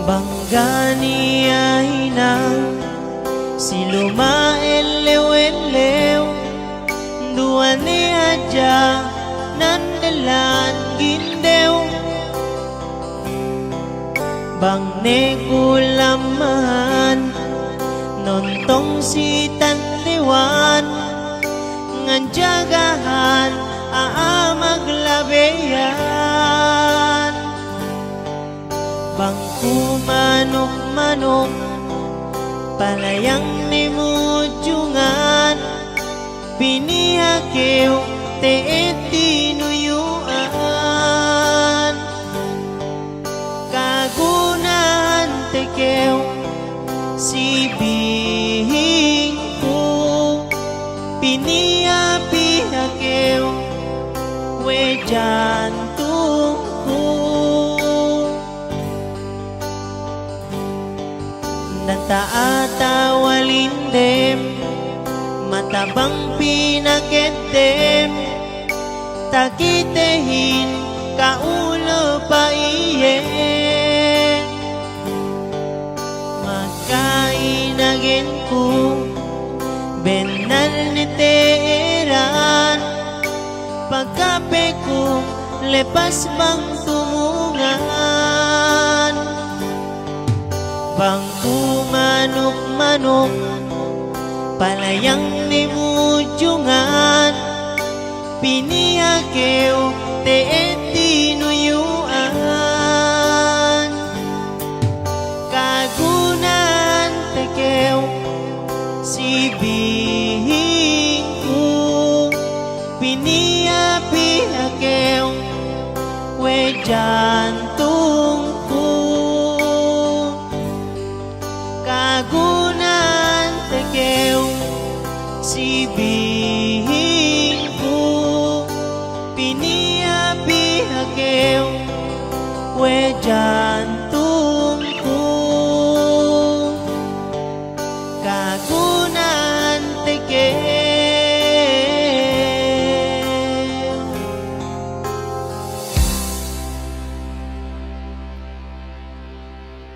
Banggani ay na siluma elew-elew duwan ni adya nandalan gindew bang ne kulamahan nontong si tanliwan nganjagahan maglabeyan bang kumanok-manok palayang ni mujungan pinihakew teet tinuyuan kagunan tekew si bihing ko pinihakew we jantung ko nataata walindem matabang pinagedem takitehin kaulo pa iye magkainagin ko benal ni teeran pagkape ko lepas bang tumungan bang kumanok-manok palayang ni mujungan pinihakew teet tinuyuan kagunan tekew si bihing ko pinihakew we jantung ko kagunan tekew si bihing ko pinihakew we jantung